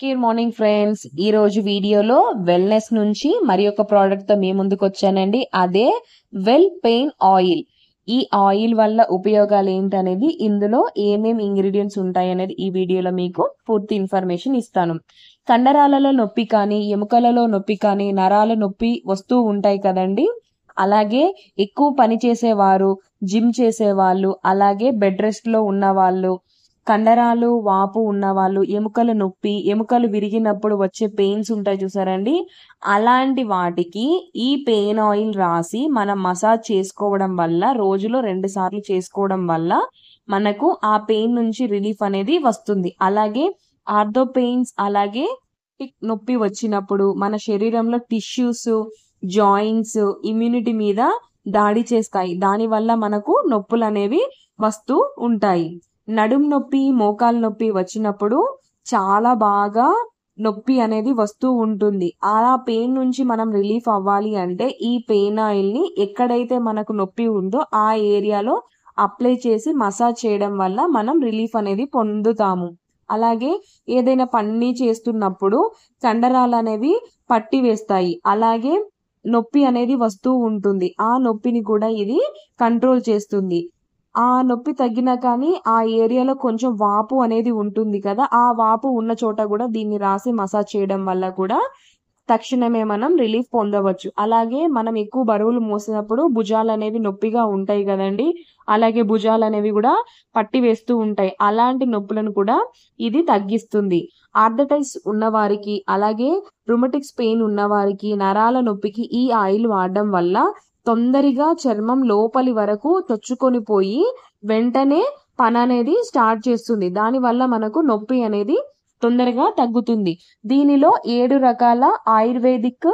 Good morning friends. ఈ రోజు వీడియోలో వెల్నెస్ నుంచి మరి ఒక ప్రోడక్ట్ తో మీ ముందుకు వచ్చానండి. అదే వెల్ పెయిన్ ఆయిల్. ఈ ఆయిల్ వల్ల ఉపయోగాలు ఏంటనేది, ఇందులో ఏమేమి ఇంగ్రీడియంట్స్ ఉంటాయి అనేది ఈ వీడియోలో మీకు పూర్తి ఇన్ఫర్మేషన్ ఇస్తాను. కండరాలలో నొప్పి కానీ, ఎముకలలో నొప్పి కానీ, నరాల నొప్పి వస్తూ ఉంటాయి కదండి. అలాగే ఎక్కువ పని చేసేవారు, జిమ్ చేసేవాళ్ళు, అలాగే బెడ్ రెస్ట్ లో ఉన్న వాళ్ళు, కండరాలు వాపు ఉన్నవాళ్ళు, ఎముకల నొప్పి, ఎముకలు విరిగినప్పుడు వచ్చే పెయిన్స్ ఉంటాయి చూసారండి. అలాంటి వాటికి ఈ పెయిన్ ఆయిల్ రాసి మనం మసాజ్ చేసుకోవడం వల్ల, రోజులో 2 సార్లు చేసుకోవడం వల్ల మనకు ఆ పెయిన్ నుంచి రిలీఫ్ అనేది వస్తుంది. అలాగే ఆర్థో పెయిన్స్, అలాగే నొప్పి వచ్చినప్పుడు మన శరీరంలో టిష్యూస్, జాయింట్స్, ఇమ్యూనిటీ మీద దాడి చేస్తాయి. దానివల్ల మనకు నొప్పులు అనేవి వస్తూ ఉంటాయి. నడుం నొప్పి, మోకాలు నొప్పి వచ్చినప్పుడు చాలా బాగా నొప్పి అనేది వస్తూ ఉంటుంది. ఆ పెయిన్ నుంచి మనం రిలీఫ్ అవ్వాలి అంటే ఈ పెయిన్ ఆయిల్ ని ఎక్కడైతే మనకు నొప్పి ఉందో ఆ ఏరియాలో అప్లై చేసి మసాజ్ చేయడం వల్ల మనం రిలీఫ్ అనేది పొందుతాము. అలాగే ఏదైనా పని చేస్తున్నప్పుడు కండరాలు అనేవి పట్టి వేస్తాయి. అలాగే నొప్పి అనేది వస్తూ ఉంటుంది. ఆ నొప్పిని కూడా ఇది కంట్రోల్ చేస్తుంది. ఆ నొప్పి తగ్గినా కానీ ఆ ఏరియాలో కొంచెం వాపు అనేది ఉంటుంది కదా, ఆ వాపు ఉన్న చోట కూడా దీన్ని రాసి మసాజ్ చేయడం వల్ల కూడా తక్షణమే మనం రిలీఫ్ పొందవచ్చు. అలాగే మనం ఎక్కువ బరువులు మోసినప్పుడు భుజాలు అనేవి నొప్పిగా ఉంటాయి కదండి. అలాగే భుజాలు అనేవి కూడా పట్టి వేస్తూ ఉంటాయి. అలాంటి నొప్పులను కూడా ఇది తగ్గిస్తుంది. ఆర్థరైటిస్ ఉన్నవారికి, అలాగే రుమటిక్స్ పెయిన్ ఉన్నవారికి, నరాల నొప్పికి ఈ ఆయిల్ వాడడం వల్ల తొందరగా చర్మం లోపలి వరకు చొచ్చుకొని పోయి వెంటనే పని అనేది స్టార్ట్ చేస్తుంది. దానివల్ల మనకు నొప్పి అనేది తొందరగా తగ్గుతుంది. దీనిలో 7 రకాల ఆయుర్వేదిక్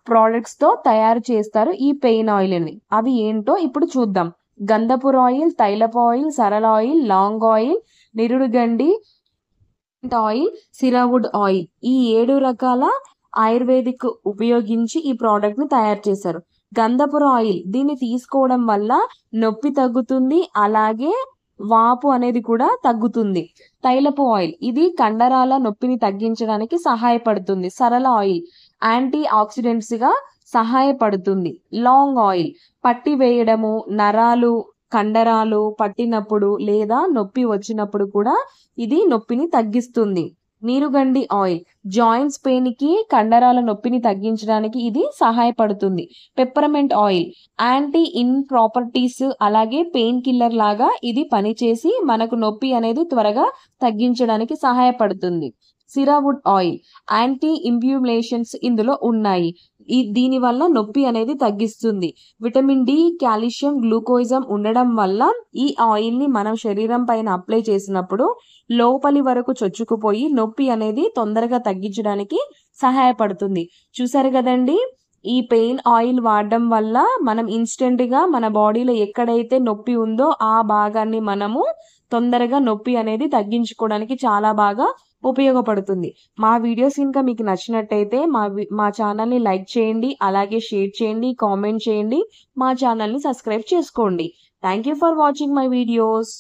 ప్రోడక్ట్స్ తో తయారు చేస్తారు ఈ పెయిన్ ఆయిల్ అని. అవి ఏంటో ఇప్పుడు చూద్దాం. గంధపుర ఆయిల్, తైలపు ఆయిల్, సరళ ఆయిల్, లాంగ్ ఆయిల్, నిరుడుగండి ఆయిల్, సిరావుడ్ ఆయిల్. ఈ 7 రకాల ఆయుర్వేదిక్ ఉపయోగించి ఈ ప్రోడక్ట్ ని తయారు చేశారు. గంధపుర ఆయిల్, దీన్ని తీసుకోవడం వల్ల నొప్పి తగ్గుతుంది, అలాగే వాపు అనేది కూడా తగ్గుతుంది. తైలపు ఆయిల్, ఇది కండరాల నొప్పిని తగ్గించడానికి సహాయపడుతుంది. సరళ ఆయిల్ యాంటీ ఆక్సిడెంట్స్ గా సహాయపడుతుంది. లాంగ్ ఆయిల్ పట్టి వేయడము, నరాలు కండరాలు పట్టినప్పుడు లేదా నొప్పి వచ్చినప్పుడు కూడా ఇది నొప్పిని తగ్గిస్తుంది. నీరుగండి ఆయిల్ జాయింట్స్ పెయిన్ కి, కండరాల నొప్పిని తగ్గించడానికి ఇది సహాయపడుతుంది. Peppermint oil anti in properties, అలాగే పెయిన్ కిల్లర్ లాగా ఇది పనిచేసి మనకు నొప్పి అనేది త్వరగా తగ్గించడానికి సహాయపడుతుంది. సిరావుడ్ ఆయిల్ యాంటీ ఇన్ఫ్లమేషన్స్ ఇందులో ఉన్నాయి. దీని వల్ల నొప్పి అనేది తగ్గిస్తుంది. విటమిన్ డి, కాల్షియం, గ్లూకోజం ఉండడం వల్ల ఈ ఆయిల్ ని మనం శరీరం పైన అప్లై చేసినప్పుడు లోపలి వరకు చొచ్చుకుపోయి నొప్పి అనేది తొందరగా తగ్గించడానికి సహాయపడుతుంది. చూసారు కదండి, ఈ పెయిన్ ఆయిల్ వాడడం వల్ల మనం ఇన్స్టెంట్ గా మన బాడీలో ఎక్కడైతే నొప్పి ఉందో ఆ భాగాన్ని మనము తొందరగా నొప్పి అనేది తగ్గించుకోవడానికి చాలా బాగా ఉపయోగపడుతుంది. మా వీడియోస్ ఇంకా మీకు నచ్చినట్టయితే మా ఛానల్ని లైక్ చేయండి, అలాగే షేర్ చేయండి, కామెంట్ చేయండి, మా ఛానల్ని సబ్స్క్రైబ్ చేసుకోండి. Thank you for watching my videos.